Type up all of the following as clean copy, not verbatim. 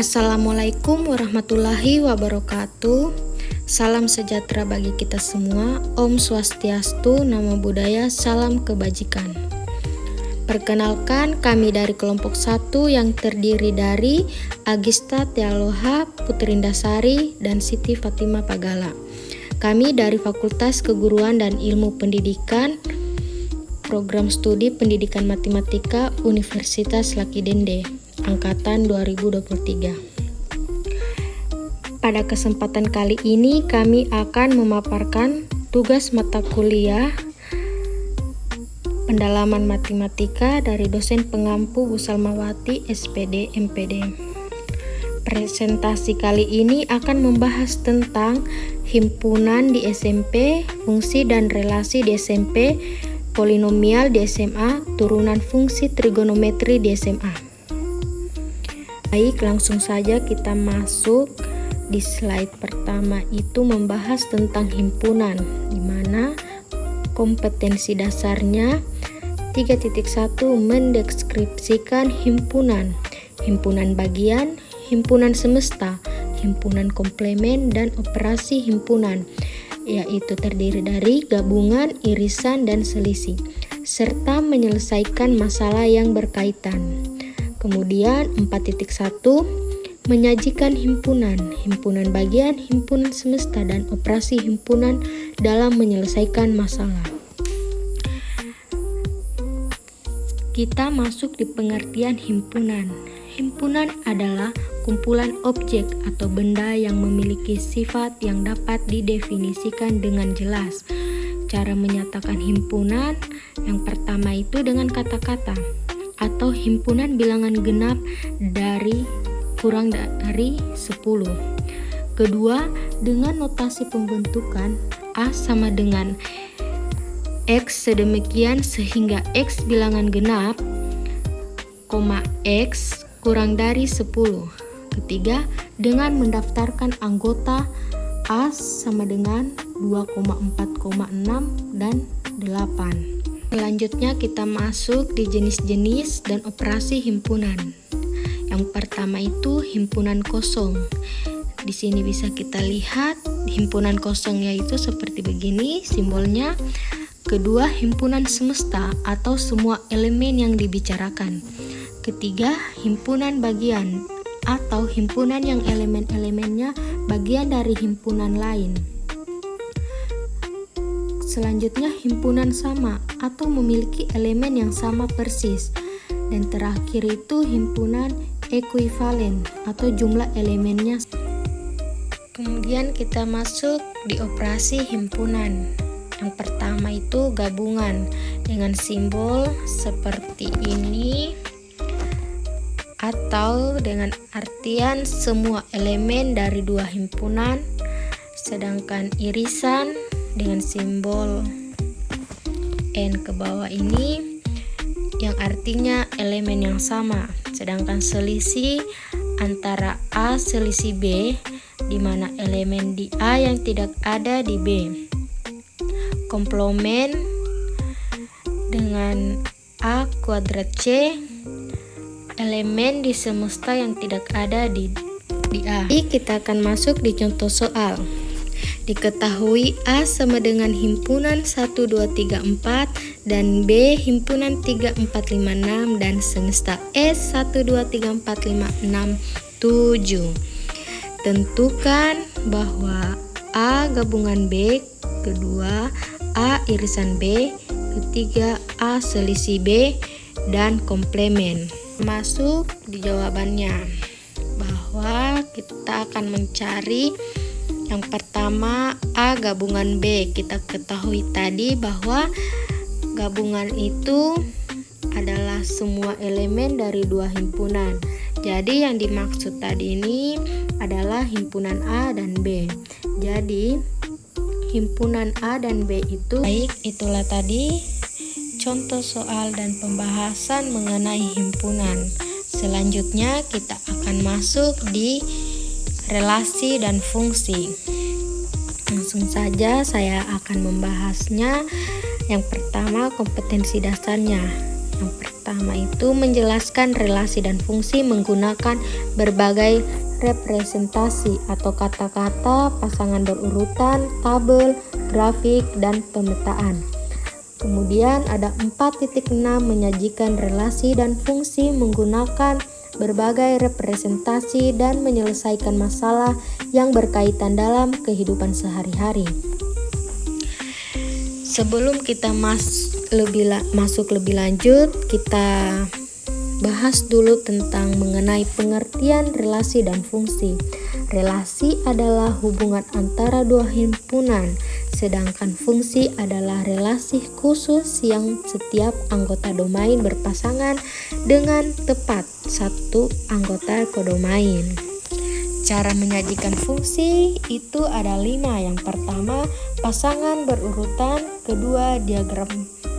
Assalamualaikum warahmatullahi wabarakatuh. Salam sejahtera bagi kita semua. Om Swastiastu, Namo Buddhaya, salam kebajikan. Perkenalkan, kami dari kelompok 1 yang terdiri dari Agista Tialoha, Putrindasari, dan Siti Fatima Pagala. Kami dari Fakultas Keguruan dan Ilmu Pendidikan, Program Studi Pendidikan Matematika Universitas Laki Dende, Angkatan 2023. Pada kesempatan kali ini kami akan memaparkan tugas mata kuliah pendalaman matematika dari dosen pengampu Bu Salmawati, SPD, MPD. Presentasi kali ini akan membahas tentang himpunan di SMP, fungsi dan relasi di SMP, polinomial di SMA, turunan fungsi trigonometri di SMA. Baik, langsung saja kita masuk. Di slide pertama itu membahas tentang himpunan, di mana kompetensi dasarnya 3.1 mendeskripsikan himpunan, himpunan bagian, himpunan semesta, himpunan komplemen, dan operasi himpunan, yaitu terdiri dari gabungan, irisan, dan selisih, serta menyelesaikan masalah yang berkaitan. Kemudian 4.1 menyajikan himpunan, himpunan bagian, himpunan semesta, dan operasi himpunan dalam menyelesaikan masalah. Kita masuk di pengertian himpunan. Himpunan adalah kumpulan objek atau benda yang memiliki sifat yang dapat didefinisikan dengan jelas. Cara menyatakan himpunan yang pertama itu dengan kata-kata atau himpunan bilangan genap dari kurang dari 10. Kedua, dengan notasi pembentukan A sama dengan X sedemikian sehingga X bilangan genap, X kurang dari 10. Ketiga, dengan mendaftarkan anggota A sama dengan 2,4,6 dan 8. Selanjutnya kita masuk di jenis-jenis dan operasi himpunan. Yang pertama itu himpunan kosong. Di sini bisa kita lihat himpunan kosong yaitu seperti begini simbolnya. Kedua, himpunan semesta atau semua elemen yang dibicarakan. Ketiga, himpunan bagian atau himpunan yang elemen-elemennya bagian dari himpunan lain. Selanjutnya, himpunan sama atau memiliki elemen yang sama persis. Dan terakhir itu himpunan ekuivalen atau jumlah elemennya. Kemudian kita masuk di operasi himpunan. Yang pertama itu gabungan dengan simbol seperti ini atau dengan artian semua elemen dari dua himpunan, sedangkan irisan dengan simbol N ke bawah ini yang artinya elemen yang sama, sedangkan selisih antara A selisih B, di mana elemen di A yang tidak ada di B. Komplemen dengan A kuadrat C, elemen di semesta yang tidak ada di A. Jadi kita akan masuk di contoh soal. Diketahui A sama dengan himpunan 1, 2, 3, 4 dan B himpunan 3, 4, 5, 6 dan semesta S 1, 2, 3, 4, 5, 6, 7. Tentukan bahwa A gabungan B, kedua A irisan B, ketiga A selisih B, dan komplemen. Masuk di jawabannya bahwa kita akan mencari yang pertama A gabungan B. Kita ketahui tadi bahwa gabungan itu adalah semua elemen dari dua himpunan. Jadi yang dimaksud tadi ini adalah himpunan A dan B. Jadi himpunan A dan B itu baik. Itulah tadi contoh soal dan pembahasan mengenai himpunan. Selanjutnya kita akan masuk di relasi dan fungsi. Langsung saja saya akan membahasnya. Yang pertama kompetensi dasarnya. Yang pertama pertama itu menjelaskan relasi dan fungsi menggunakan berbagai representasi atau kata-kata, pasangan berurutan, tabel, grafik, dan pemetaan. Kemudian ada 4.6 menyajikan relasi dan fungsi menggunakan berbagai representasi dan menyelesaikan masalah yang berkaitan dalam kehidupan sehari-hari. Sebelum kita masuk lebih lanjut, kita bahas dulu tentang mengenai pengertian relasi dan fungsi. Relasi adalah hubungan antara dua himpunan, sedangkan fungsi adalah relasi khusus yang setiap anggota domain berpasangan dengan tepat satu anggota kodomain. Cara menyajikan fungsi itu ada 5. Yang pertama, pasangan berurutan. Kedua, diagram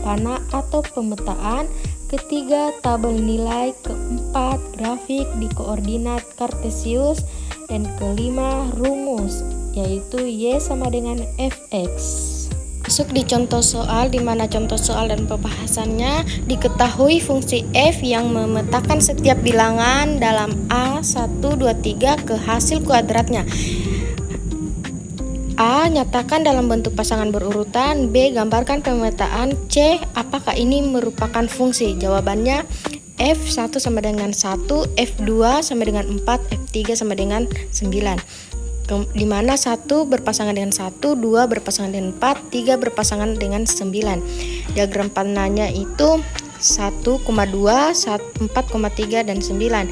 panah atau pemetaan. Ketiga, tabel nilai. Keempat, grafik di koordinat kartesius. Dan kelima, rumus, yaitu Y sama dengan Fx. Masuk di contoh soal, di mana contoh soal dan pembahasannya diketahui fungsi f yang memetakan setiap bilangan dalam A 1, 2, 3 ke hasil kuadratnya. A. Nyatakan dalam bentuk pasangan berurutan. B. Gambarkan pemetaan. C. Apakah ini merupakan fungsi? Jawabannya F1 sama dengan 1, F2 sama dengan 4, F3 sama dengan 9. Di mana 1 berpasangan dengan 1, 2 berpasangan dengan 4, 3 berpasangan dengan 9. Diagram panahnya itu 1,2, 4,3, dan 9.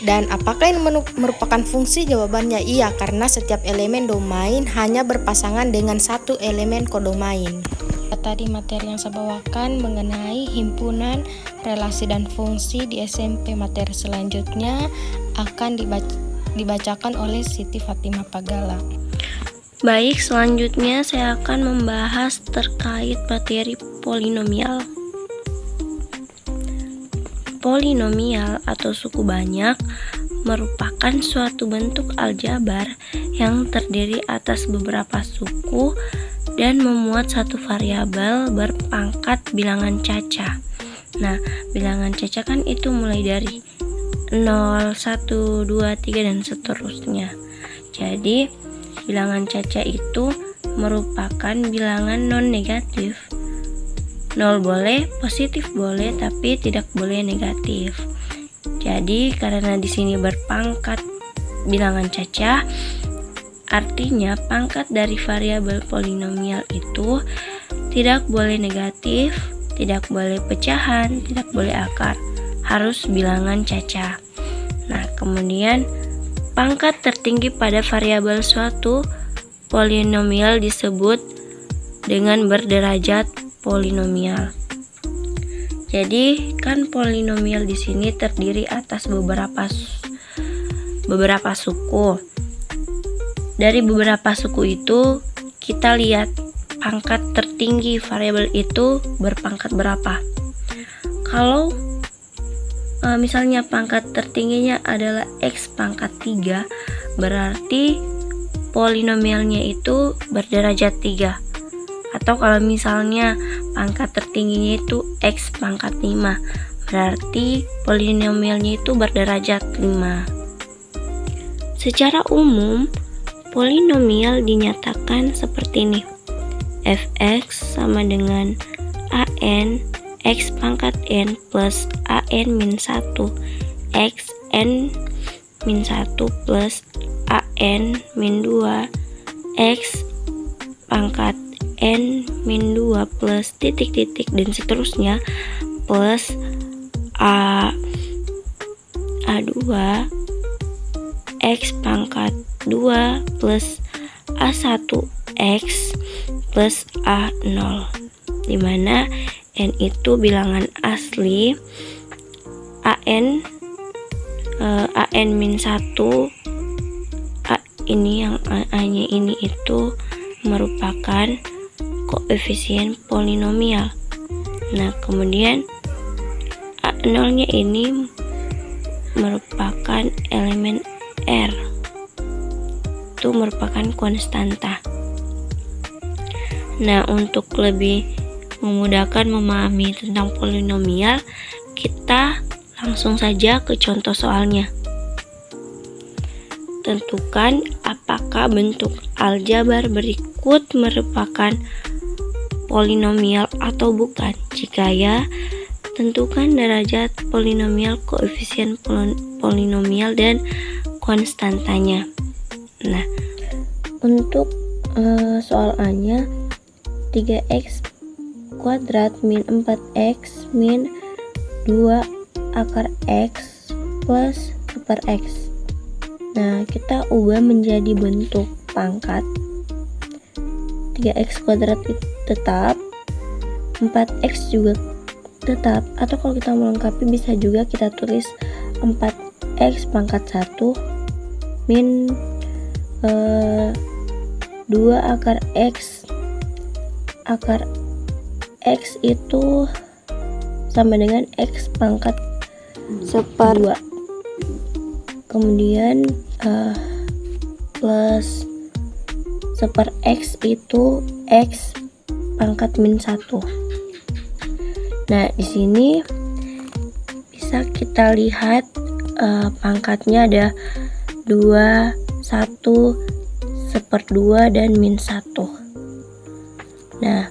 Dan apakah ini merupakan fungsi? Jawabannya iya, karena setiap elemen domain hanya berpasangan dengan satu elemen kodomain. Tadi materi yang saya bawakan mengenai himpunan, relasi, dan fungsi di SMP. Materi selanjutnya akan dibacakan oleh Siti Fatimah Pagala. Baik, selanjutnya saya akan membahas terkait materi polinomial. Polinomial atau suku banyak merupakan suatu bentuk aljabar yang terdiri atas beberapa suku dan memuat satu variabel berpangkat bilangan caca. Nah, bilangan caca kan itu mulai dari 0, 1, 2, 3, dan seterusnya. Jadi, bilangan caca itu merupakan bilangan non-negatif. 0 boleh, positif boleh, tapi tidak boleh negatif. Jadi, karena di sini berpangkat bilangan caca, artinya pangkat dari variabel polinomial itu tidak boleh negatif, tidak boleh pecahan, tidak boleh akar, harus bilangan caca. Nah, kemudian pangkat tertinggi pada variabel suatu polinomial disebut dengan berderajat polinomial. Jadi, kan polinomial di sini terdiri atas beberapa suku. Dari beberapa suku itu, kita lihat pangkat tertinggi variabel itu berpangkat berapa. Kalau misalnya pangkat tertingginya adalah X pangkat 3, berarti polinomialnya itu berderajat 3. Atau kalau misalnya pangkat tertingginya itu X pangkat 5, berarti polinomialnya itu berderajat 5. Secara umum, polinomial dinyatakan seperti ini. Fx sama dengan an x pangkat n plus an min 1 x n min 1 plus an min 2 x pangkat n min 2 plus titik-titik dan seterusnya plus a2 x pangkat 2 plus a1 x plus a0, dimana n itu bilangan asli, an min 1, ini yang a-nya ini itu merupakan koefisien polinomial. Nah, kemudian a0 nya ini merupakan elemen R, itu merupakan konstanta. Nah, untuk lebih memudahkan memahami tentang polinomial, kita langsung saja ke contoh soalnya. Tentukan apakah bentuk aljabar berikut merupakan polinomial atau bukan. Jika ya, tentukan derajat polinomial, koefisien polinomial, dan konstantanya. Nah, untuk soal A-nya 3x kuadrat min 4x min 2 akar x plus super x. Nah, kita ubah menjadi bentuk pangkat. 3x kuadrat tetap, 4x juga tetap, atau kalau kita melengkapi bisa juga kita tulis 4x pangkat 1 min 2 akar x. Akar x itu sama dengan x pangkat 2. Kemudian plus super x itu x pangkat min 1. Nah, di sini bisa kita lihat pangkatnya ada 2, 1, 1/2 dan min 1. Nah,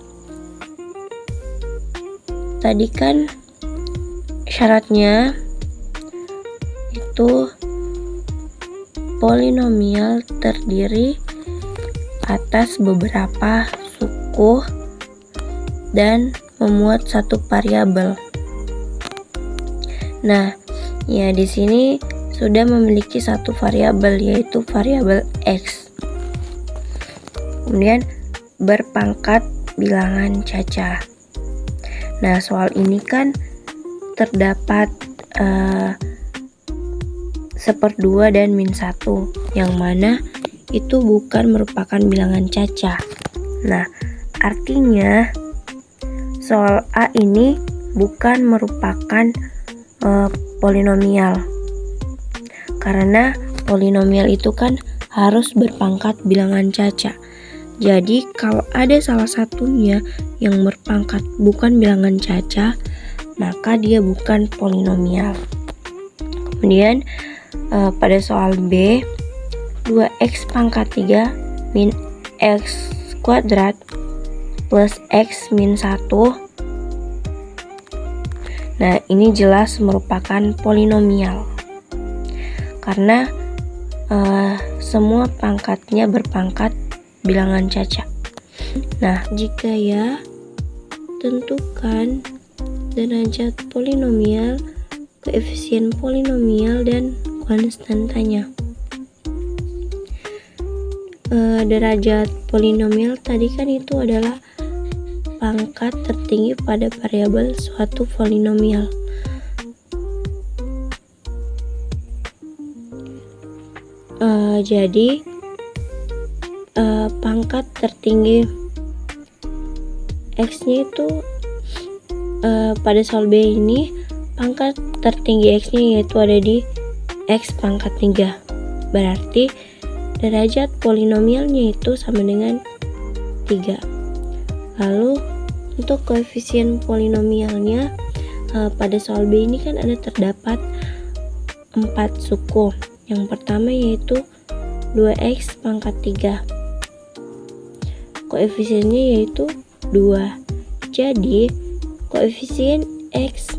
tadi kan syaratnya itu polinomial terdiri atas beberapa suku dan memuat satu variabel. Nah, ya di sini sudah memiliki satu variabel, yaitu variabel x. Kemudian berpangkat bilangan caca. Nah, soal ini kan terdapat 1/2 dan min 1, yang mana itu bukan merupakan bilangan caca. Nah, artinya soal A ini bukan merupakan polinomial, karena polinomial itu kan harus berpangkat bilangan caca. Jadi kalau ada salah satunya yang berpangkat bukan bilangan caca, maka dia bukan polinomial. Kemudian pada soal B, 2x pangkat 3 min x kuadrat plus x min 1. Nah, ini jelas merupakan polinomial karena semua pangkatnya berpangkat bilangan caca. Nah, jika ya, tentukan derajat polinomial, koefisien polinomial, dan konstantanya. Derajat polinomial tadi kan itu adalah pangkat tertinggi pada variabel suatu polinomial. Jadi pangkat tertinggi x-nya itu pada soal B ini pangkat tertinggi x-nya yaitu ada di x pangkat 3. Berarti derajat polinomialnya itu sama dengan 3. Lalu untuk koefisien polinomialnya pada soal B ini kan ada terdapat 4 suku. Yang pertama yaitu 2x pangkat 3. Koefisiennya yaitu 2. Jadi koefisien x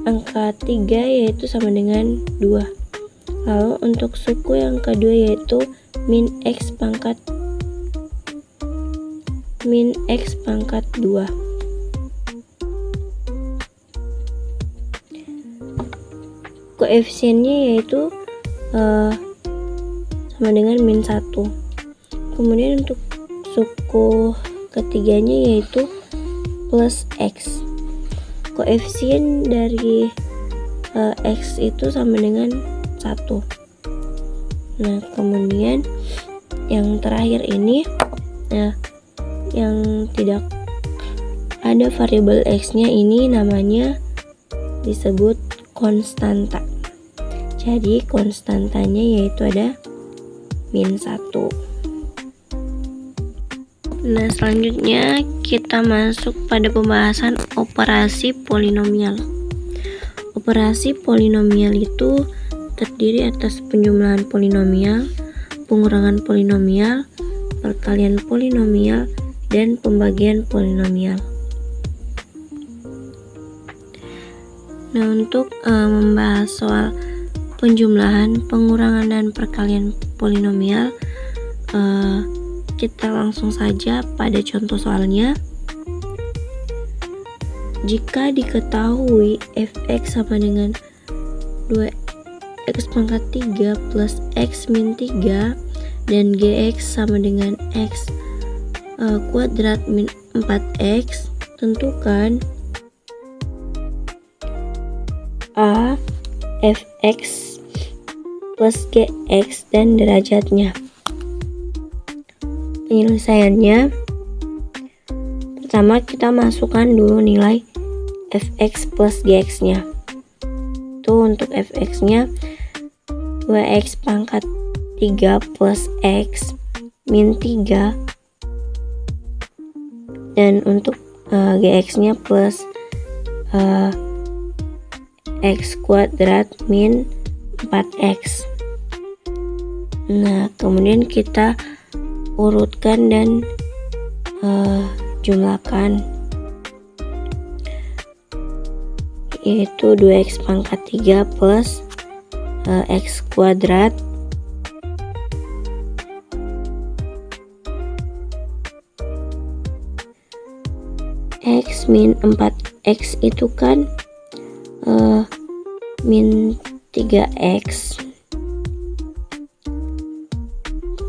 angka 3 yaitu sama dengan 2. Lalu untuk suku yang kedua yaitu min x pangkat 2. Koefisiennya yaitu sama dengan min 1. Kemudian untuk suku ketiganya yaitu plus x. Koefisien dari x itu sama dengan 1. Nah, kemudian yang terakhir ini yang tidak ada variabel x-nya ini namanya disebut konstanta. Jadi konstantanya yaitu ada min 1. Nah, selanjutnya kita masuk pada pembahasan operasi polinomial. Operasi polinomial itu terdiri atas penjumlahan polinomial, pengurangan polinomial, perkalian polinomial, dan pembagian polinomial. Nah, untuk membahas soal penjumlahan, pengurangan, dan perkalian polinomial, kita langsung saja pada contoh soalnya. Jika diketahui fx sama dengan 2x pangkat 3 plus x min 3 dan gx sama dengan x kuadrat min 4x, tentukan a fx plus gx dan derajatnya. Penyelesaiannya, pertama kita masukkan dulu nilai fx plus gx-nya. Itu untuk fx-nya 2x pangkat 3 plus x min 3, dan untuk gx-nya plus x kuadrat min 4x. Nah, kemudian kita urutkan dan jumlahkan, yaitu 2x pangkat 3 plus x kuadrat x min 4x itu kan min 3x,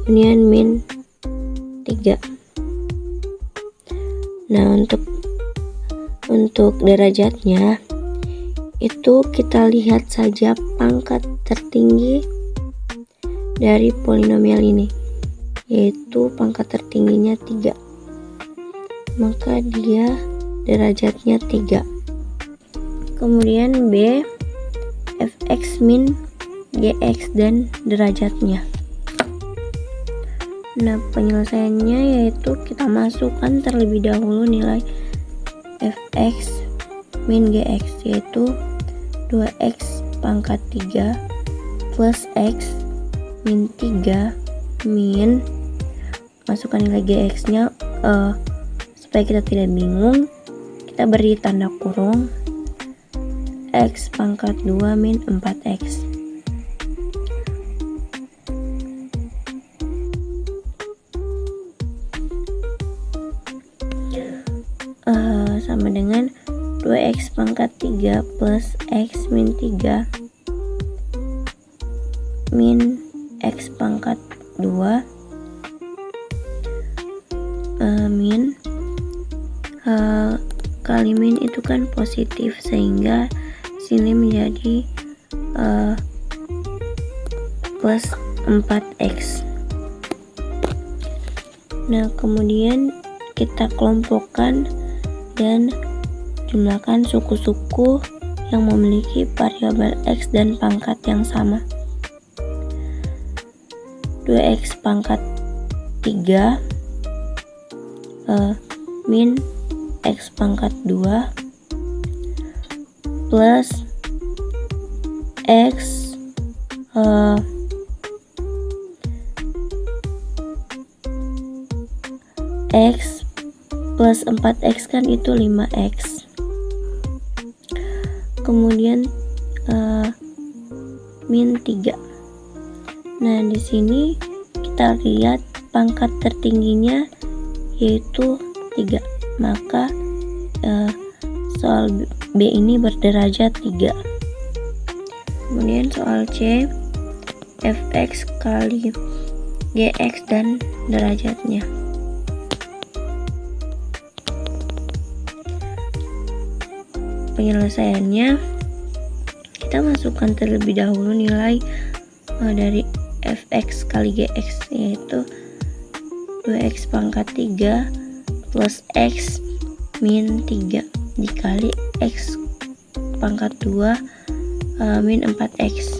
kemudian min 3. Nah, untuk derajatnya itu kita lihat saja pangkat tertinggi dari polinomial ini, yaitu pangkat tertingginya 3, maka dia derajatnya 3. Kemudian B, fx min gx dan derajatnya. Nah, penyelesaiannya yaitu kita masukkan terlebih dahulu nilai fx min gx, yaitu 2x pangkat 3 plus x min 3 min, masukkan nilai gx nya supaya kita tidak bingung, kita beri tanda kurung, x pangkat 2 min 4x. Sama dengan 2x pangkat 3 plus x min 3 min x pangkat 2 min kali min itu kan positif, sehingga sini menjadi plus 4x. Nah, kemudian kita kelompokkan dan jumlahkan suku-suku yang memiliki variabel x dan pangkat yang sama. 2x pangkat 3 min x pangkat 2 plus x x plus 4x kan itu 5x. Kemudian min 3. Nah, di sini kita lihat pangkat tertingginya yaitu 3, maka soal B ini berderajat 3. Kemudian soal C, fx kali gx dan derajatnya. Penyelesaiannya, kita masukkan terlebih dahulu nilai dari fx kali gx, yaitu 2x pangkat 3 plus x min 3 dikali x pangkat 2 min 4x.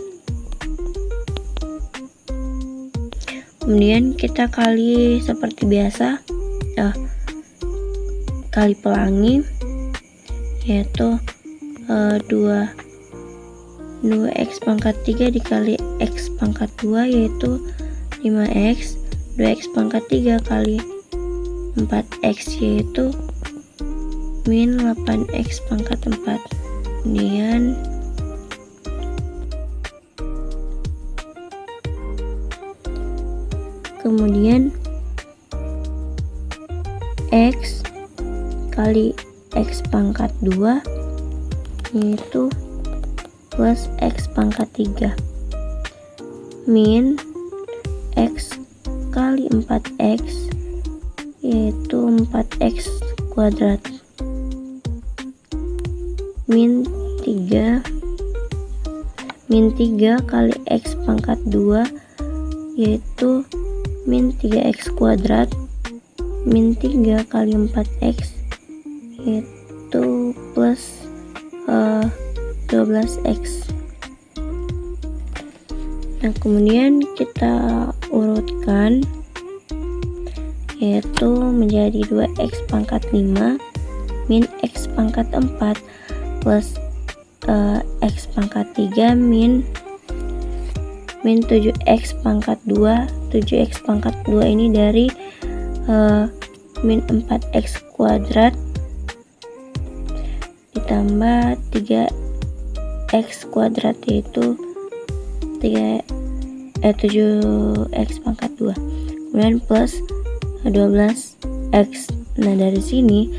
Kemudian kita kali seperti biasa, kali pelangi, yaitu 2 2x pangkat 3 dikali x pangkat 2 yaitu 5x. 2x pangkat 3 kali 4x yaitu min 8x pangkat 4. Kemudian x kali x pangkat 2 yaitu plus x pangkat 3 min x kali 4x yaitu 4x kuadrat min 3 kali x pangkat 2 yaitu min 3x kuadrat min 3 kali 4x yaitu plus 12x. Nah, kemudian kita urutkan yaitu menjadi 2x pangkat 5 min x pangkat 4 plus x pangkat 3 min 7x pangkat 2. 7x pangkat 2 ini dari min 4x kuadrat ditambah 3x kuadrat yaitu 7x pangkat 2 kemudian plus 12x. Nah, dari sini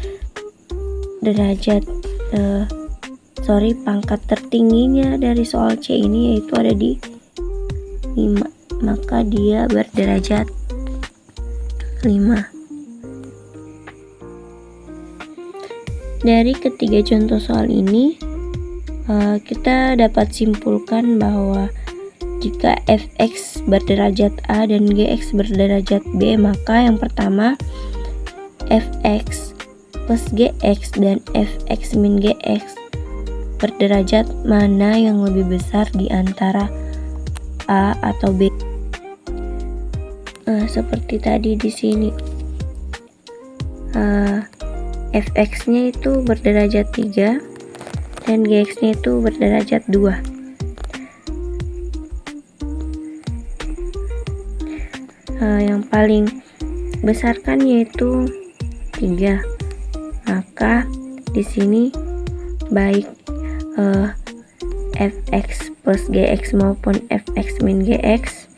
pangkat tertingginya dari soal C ini yaitu ada di 5, maka dia berderajat 5. Dari ketiga contoh soal ini kita dapat simpulkan bahwa jika fx berderajat A dan gx berderajat B, maka yang pertama fx plus gx dan fx min gx berderajat mana yang lebih besar di antara A atau B. Seperti tadi di sini fx-nya itu berderajat 3 dan gx-nya itu berderajat 2. Yang paling besar kan yaitu 3. Maka di sini baik fx plus gx maupun fx min gx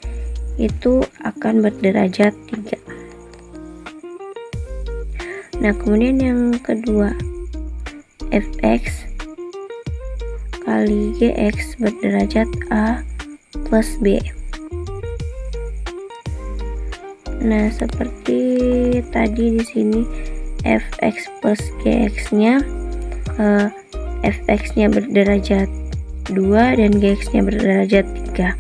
itu akan berderajat 3. Nah, kemudian yang kedua, fx kali gx berderajat A plus B. Nah, seperti tadi di sini fx plus gx-nya fx-nya berderajat 2 dan gx-nya berderajat 3.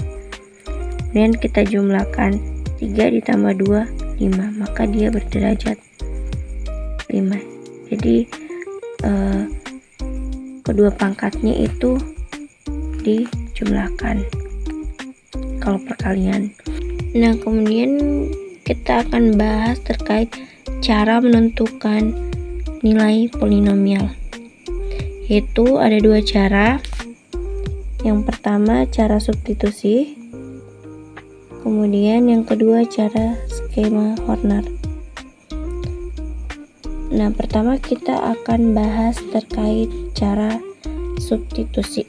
Kemudian kita jumlahkan 3 ditambah 2 5, maka dia berderajat 5. Jadi kedua pangkatnya itu dijumlahkan kalau perkalian. Nah, kemudian kita akan bahas terkait cara menentukan nilai polinomial. Yaitu ada dua cara. Yang pertama cara substitusi, kemudian yang kedua cara skema Horner. Nah, pertama kita akan bahas terkait cara substitusi.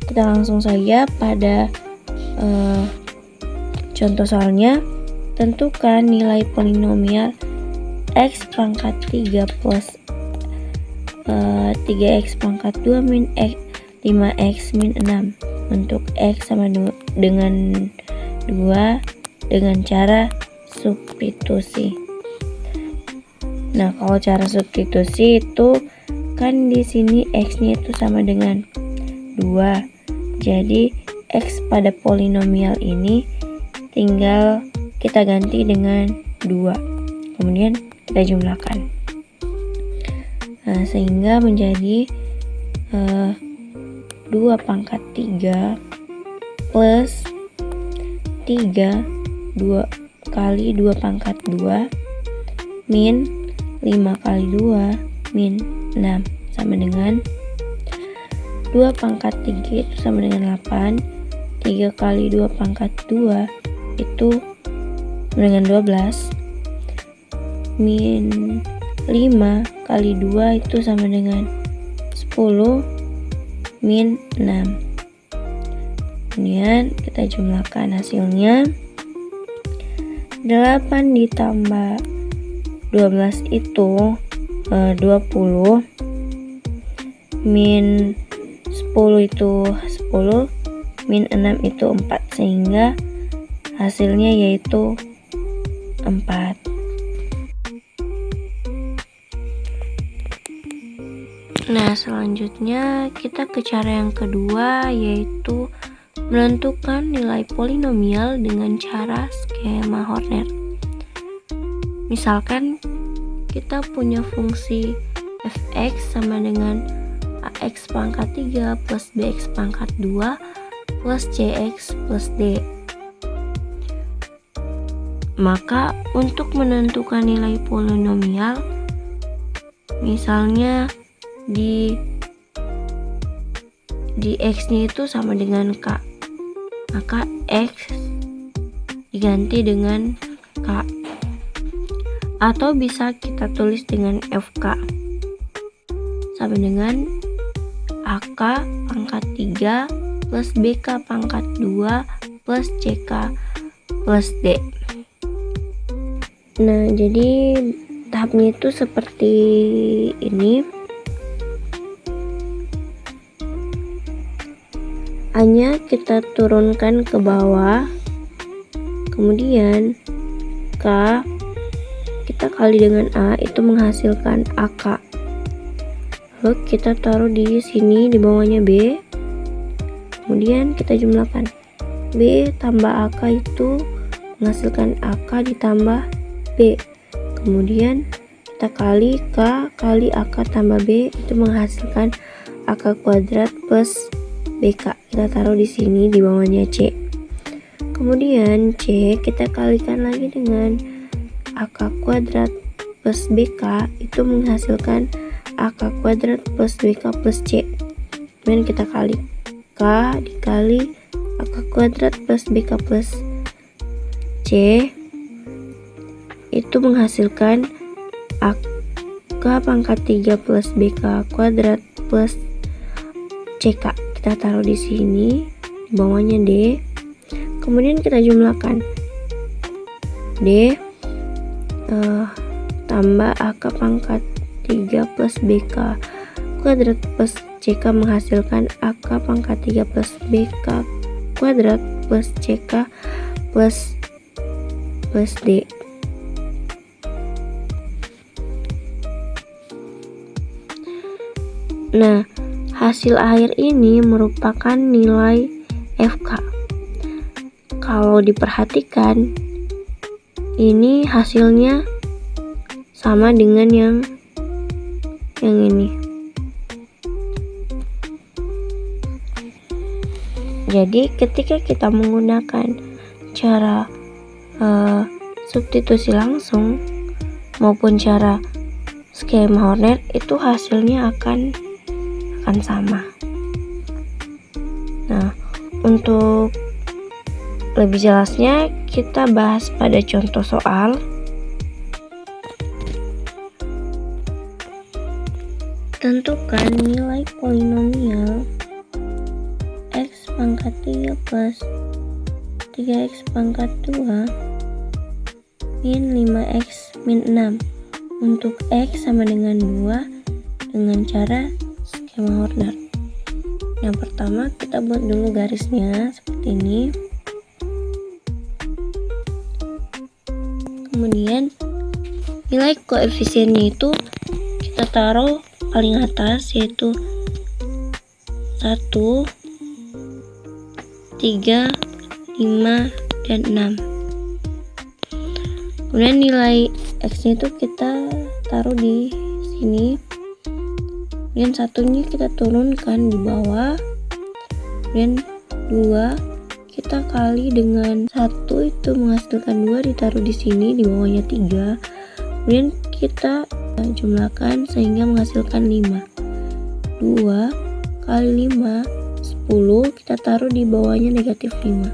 Kita langsung saja pada contoh soalnya. Tentukan nilai polinomial x pangkat 3 plus 3x pangkat 2 min x 5x min 6 untuk x sama dengan 2 dengan cara substitusi. Nah, kalau cara substitusi itu kan di sini x-nya itu sama dengan 2. Jadi x pada polinomial ini tinggal kita ganti dengan 2. Kemudian kita jumlahkan. Nah, sehingga menjadi 2 pangkat 3 plus 3 kali 2 pangkat 2 min 5 kali 2 min 6 sama dengan 2 pangkat 3 itu sama dengan 8. 3 kali 2 pangkat 2 itu sama dengan 12. Min 5 kali 2 itu sama dengan 10. Min 6. Kemudian kita jumlahkan hasilnya. 8 ditambah 12 itu 20. Min 10 itu 10. Min 6 itu 4, sehingga hasilnya yaitu 4. Nah, selanjutnya kita ke cara yang kedua, yaitu menentukan nilai polinomial dengan cara skema Horner. Misalkan kita punya fungsi fx sama dengan ax pangkat 3 plus bx pangkat 2 plus cx plus d. Maka untuk menentukan nilai polinomial, misalnya di x nya itu sama dengan k, maka x diganti dengan k, atau bisa kita tulis dengan fk sama dengan ak pangkat 3 plus bk pangkat 2 plus ck plus d. Nah, jadi tahapnya itu seperti ini. A-nya kita turunkan ke bawah, kemudian K kita kali dengan A itu menghasilkan AK. Lalu kita taruh di sini, di bawahnya B, kemudian kita jumlahkan. B tambah AK itu menghasilkan AK ditambah B, kemudian kita kali K kali AK tambah B itu menghasilkan AK kuadrat plus BK. Kita taruh di sini, di bawahnya C. Kemudian C kita kalikan lagi dengan AK kuadrat plus BK itu menghasilkan AK kuadrat plus BK plus C. Kemudian kita kali K dikali AK kuadrat plus BK plus C itu menghasilkan AK pangkat 3 plus BK kuadrat plus CK. Kita taruh di sini, di bawahnya D. Kemudian kita jumlahkan. D tambah AK pangkat 3 plus BK kuadrat plus CK menghasilkan AK pangkat 3 plus BK kuadrat plus CK plus D. Nah, hasil akhir ini merupakan nilai FK. Kalau diperhatikan, ini hasilnya sama dengan yang ini. Jadi ketika kita menggunakan cara substitusi langsung maupun cara skema Horner, itu hasilnya akan sama. Nah, untuk lebih jelasnya kita bahas pada contoh soal. Tentukan nilai polinomial x pangkat 3 plus 3x pangkat 2 min 5x min 6 untuk x sama dengan 2 dengan cara skema Horner. Yang pertama kita buat dulu garisnya seperti ini. Kemudian nilai koefisiennya itu kita taruh paling atas, yaitu 1, 3, 5, dan 6. Kemudian nilai x nya itu kita taruh di sini. Kemudian satunya kita turunkan di bawah. Kemudian 2 kita kali dengan 1 itu menghasilkan 2 ditaruh di sini, di bawahnya 3. Kemudian kita jumlahkan sehingga menghasilkan 5. 2 kali 5, 10, kita taruh di bawahnya negatif 5.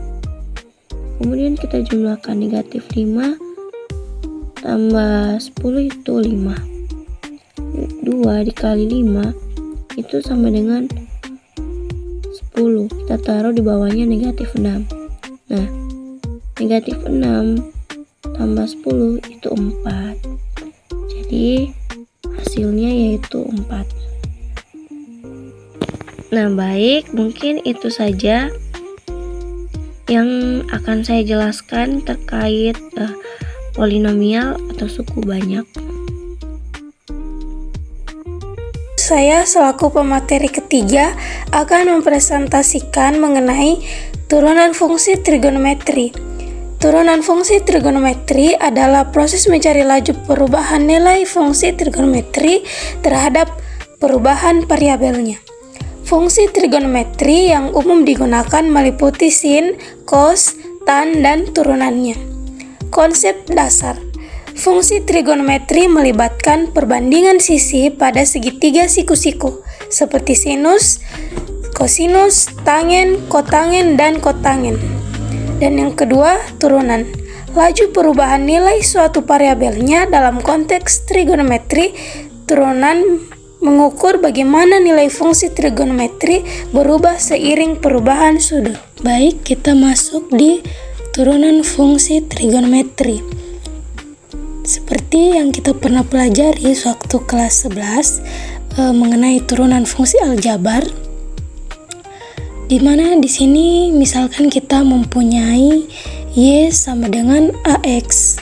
Kemudian kita jumlahkan negatif 5 tambah 10 itu 5. 2 dikali 5 itu sama dengan 10. Kita taruh di bawahnya negatif 6. Nah, negatif 6 tambah 10 itu 4. Jadi hasilnya yaitu 4. Nah, baik, mungkin itu saja yang akan saya jelaskan terkait polinomial atau suku banyak. Saya selaku pemateri ketiga akan mempresentasikan mengenai turunan fungsi trigonometri. Turunan fungsi trigonometri adalah proses mencari laju perubahan nilai fungsi trigonometri terhadap perubahan variabelnya. Fungsi trigonometri yang umum digunakan meliputi sin, cos, tan, dan turunannya. Konsep dasar. Fungsi trigonometri melibatkan perbandingan sisi pada segitiga siku-siku, seperti sinus, kosinus, tangen, kotangen, dan kotangen. Dan yang kedua, turunan. Laju perubahan nilai suatu variabelnya dalam konteks trigonometri. Turunan mengukur bagaimana nilai fungsi trigonometri berubah seiring perubahan sudut. Baik, kita masuk di turunan fungsi trigonometri. Seperti yang kita pernah pelajari waktu kelas 11 mengenai turunan fungsi aljabar, di mana di sini misalkan kita mempunyai y sama dengan ax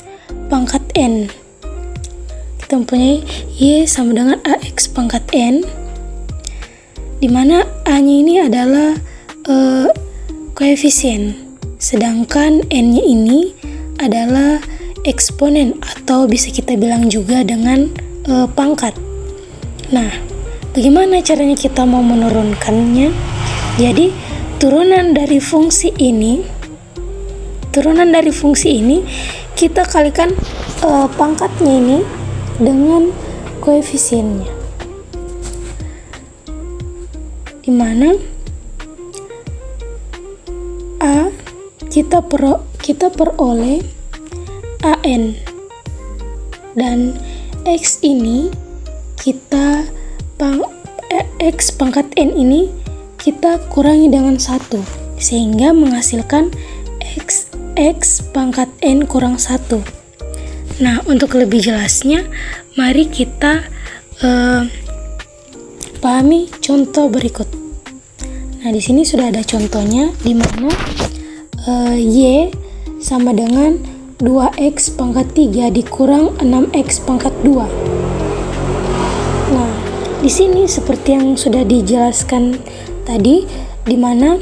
pangkat n. Kita mempunyai y sama dengan ax pangkat n, di mana a-nya ini adalah koefisien, sedangkan n-nya ini adalah eksponen atau bisa kita bilang juga dengan pangkat. Nah, bagaimana caranya kita mau menurunkannya? Jadi turunan dari fungsi ini kita kalikan pangkatnya ini dengan koefisiennya, di mana a kita peroleh an, dan x ini x pangkat n ini kita kurangi dengan 1 sehingga menghasilkan x pangkat n kurang 1. Nah, untuk lebih jelasnya, mari kita pahami contoh berikut. Nah, di sini sudah ada contohnya, di mana y sama dengan 2x pangkat 3 dikurang 6x pangkat 2. Nah, di sini seperti yang sudah dijelaskan tadi, di mana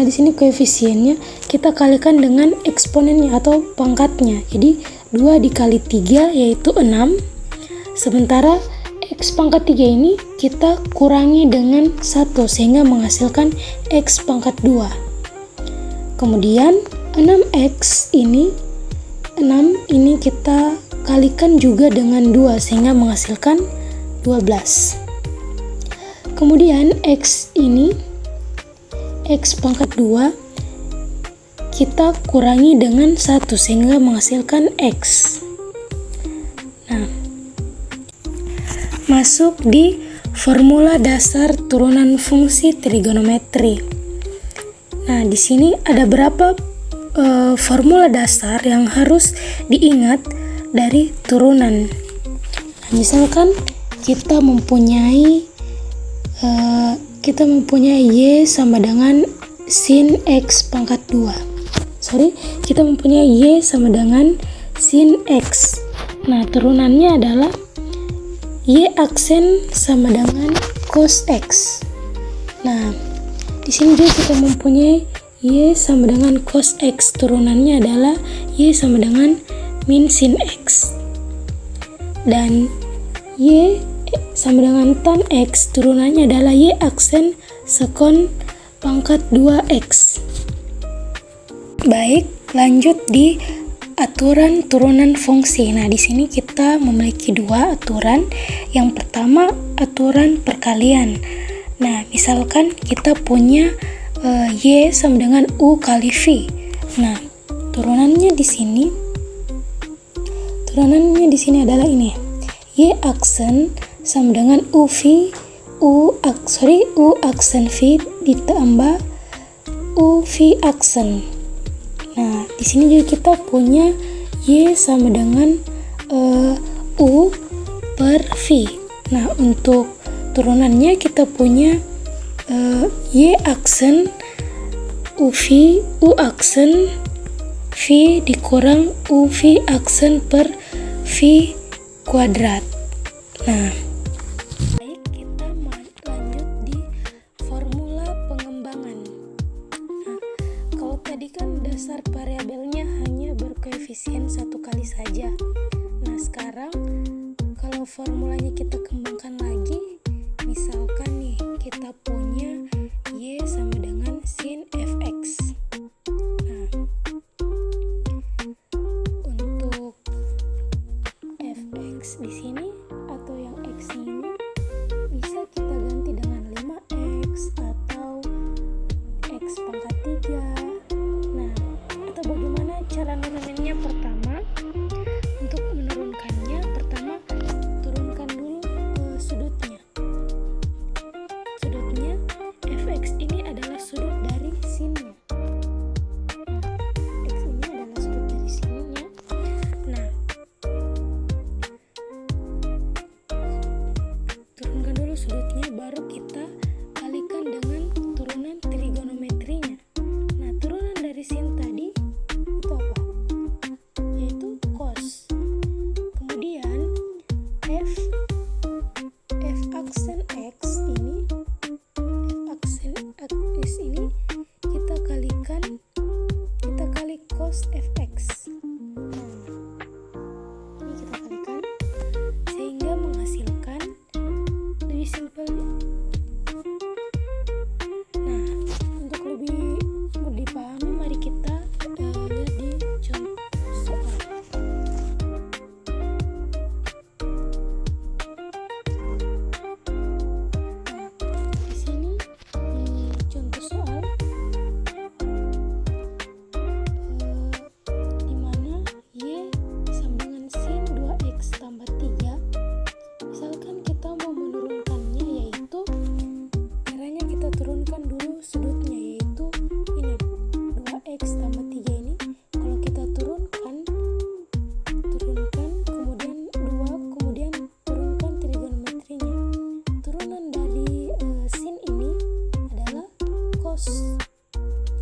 di sini koefisiennya kita kalikan dengan eksponennya atau pangkatnya. Jadi 2 dikali 3 yaitu 6. Sementara x pangkat 3 ini kita kurangi dengan 1 sehingga menghasilkan x pangkat 2. Kemudian 6x ini kita kalikan juga dengan 2 sehingga menghasilkan 12. Kemudian x pangkat 2 kita kurangi dengan 1 sehingga menghasilkan x. Nah, masuk di formula dasar turunan fungsi trigonometri. Nah, di sini ada berapa formula dasar yang harus diingat dari turunan. Nah, misalkan kita mempunyai y sama dengan sin x pangkat 2. Kita mempunyai y sama dengan sin x. Nah, turunannya adalah y aksen sama dengan cos x. Nah, di sini juga kita mempunyai y sama dengan cos x. Turunannya adalah y sama dengan min sin x. Dan y sama dengan tan x. Turunannya adalah y aksen sekon pangkat 2x. Baik, lanjut di aturan turunan fungsi. Nah, di sini kita memiliki dua aturan. Yang pertama, aturan perkalian. Nah, misalkan kita punya Y sama dengan U kali V. Nah, turunannya di sini adalah ini. Y aksen sama dengan U aksen V ditambah U V aksen. Nah, di sini juga kita punya Y sama dengan U per V. Nah, untuk turunannya kita punya Y aksen U aksen V dikurang U V aksen per V kuadrat. Nah, baik, kita lanjut di formula pengembangan. Nah, kalau tadi kan dasar variabelnya hanya berkoefisien satu kali saja. Nah, sekarang kalau formulanya kita kembangkan lagi, misalkan nih kita punya Y sama dengan sin fx. Nah, untuk fx di sini atau yang x ini bisa kita ganti dengan 5x atau x pangkat 3. Nah, atau bagaimana cara nuruninnya? Pertama, untuk menurunkannya, pertama turunkan dulu sudutnya. Sudutnya fx ini adalah sudut dari sinnya. Nah, x ini adalah sudut dari sinnya. Nah, turunkan dulu sudutnya, baru kita kalikan dengan turunan trigonometrinya. Nah, turunan dari sin tadi itu apa? Yaitu cos. Kemudian f aksen x ini kita kali cos fx. Nah, ini kita kalikan sehingga menghasilkan lebih simpel. Nah, untuk lebih dipahami, mari kita lihat di contoh soal. Nah, di sini di contoh soal di mana Y sama dengan sin 2x tambah 3. Misalkan kita mau menurunkannya, yaitu caranya kita turunkan dulu sudutnya, yaitu ini 2x tambah 3 ini. Kalau kita turunkan kemudian 2, kemudian turunkan trigonometrinya. Turunan dari sin ini adalah cos.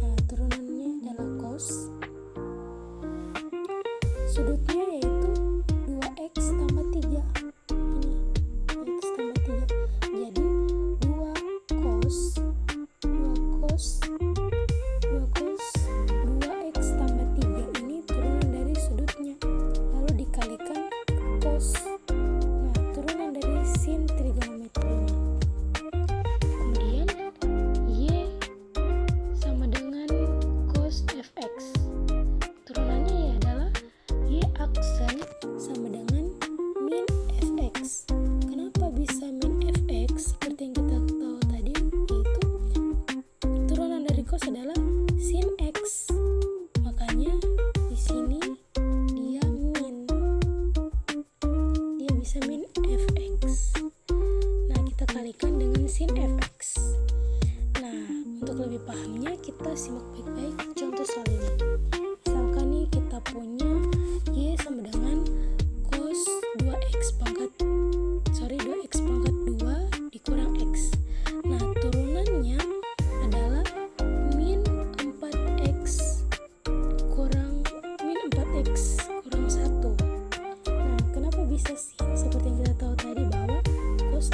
Nah, turunannya adalah cos. Sudutnya yaitu 2x tambah 3. Ini 2x tambah 3. Jadi 2 cos 2x tambah 3 ini turunan dari sudutnya. Lalu dikalikan cos. Nah, turunan dari sin trigonometrinya. Kemudian Y sama dengan cos fx. Turunannya ya adalah Y aksen sama dengan min fx. Kenapa bisa min fx? Seperti yang kita tahu tadi, yaitu turunan dari cos adalah sin x. Makanya di sini dia bisa min fx. Nah, kita kalikan dengan sin fx. Nah, untuk lebih pahamnya kita simak baik-baik contoh soal ini. Misalkan nih kita punya Y sama dengan cos 2x pangkat 2 dikurang x. Nah, turunannya adalah min 4x kurang 1. Nah, kenapa bisa sin? Seperti yang kita tahu tadi bahwa cos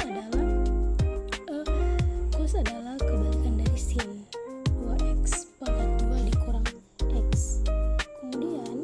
adalah kebalikan dari sin. 2x pangkat 2 dikurang x. Kemudian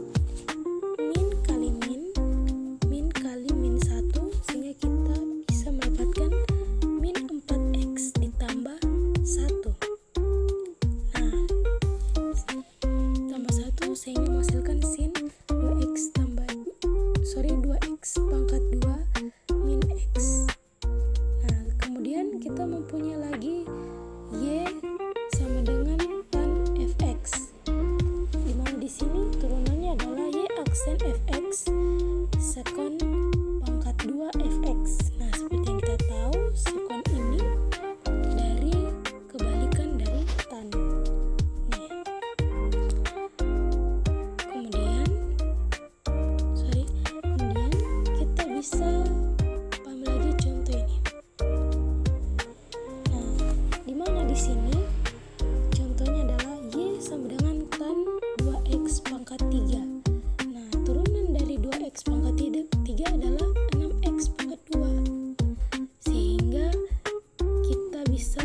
aksen fx sekon pangkat 2 fx. Nah, seperti yang kita tahu, sekon ini dari kebalikan dari tan. Nih. Kemudian kita bisa ambil lagi contoh ini. Nah, di mana di sini contohnya adalah y sama dengan tan 2x pangkat 3. Nah, turunan dari 2x pangkat 3 adalah 6x pangkat 2. Sehingga kita bisa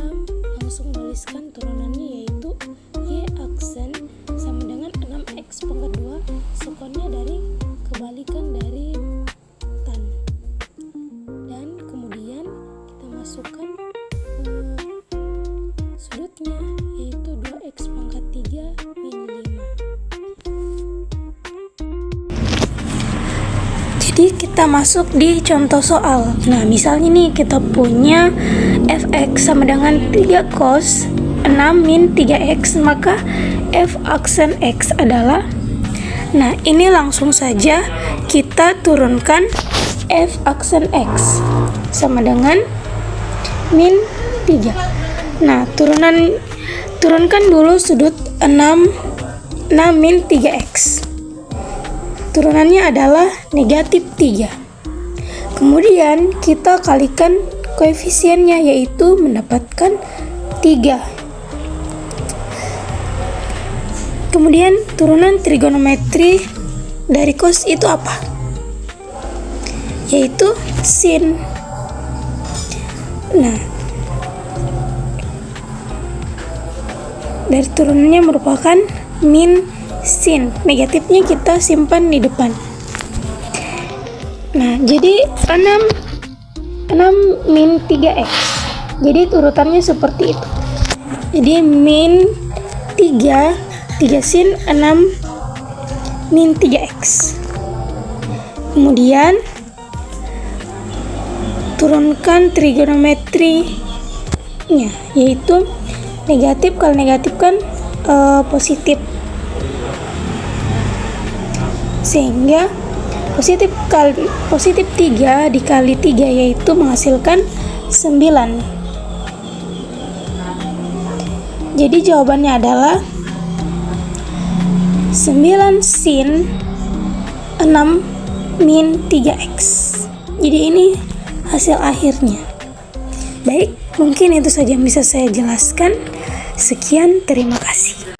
langsung menuliskan turunannya, yaitu y aksen sama dengan 6x pangkat 2, sekonnya dari kebalikan dari tan. Dan kemudian kita masukkan sudutnya, yaitu 2x pangkat 3 min 5. Jadi kita masuk di contoh soal. Nah, misalnya nih kita punya fx sama dengan 3 cos 6 min 3x, maka f aksen x adalah, nah ini langsung saja kita turunkan f aksen x sama dengan min 3. Nah, turunkan dulu sudut 6 min 3x. Turunannya adalah negatif 3. Kemudian kita kalikan koefisiennya, yaitu mendapatkan 3. Kemudian turunan trigonometri dari cos itu apa? Yaitu sin. Nah, dari turunannya merupakan min sin. Negatifnya kita simpan di depan. Nah, jadi 6 min 3x. Jadi urutannya seperti itu. Jadi min 3 sin 6 min 3x. Kemudian turunkan trigonometrinya, yaitu negatif kali negatif kan positif, sehingga positif 3 dikali 3 yaitu menghasilkan 9. Jadi jawabannya adalah 9 sin 6 min 3x. Jadi ini hasil akhirnya. Baik, mungkin itu saja yang bisa saya jelaskan. Sekian, terima kasih.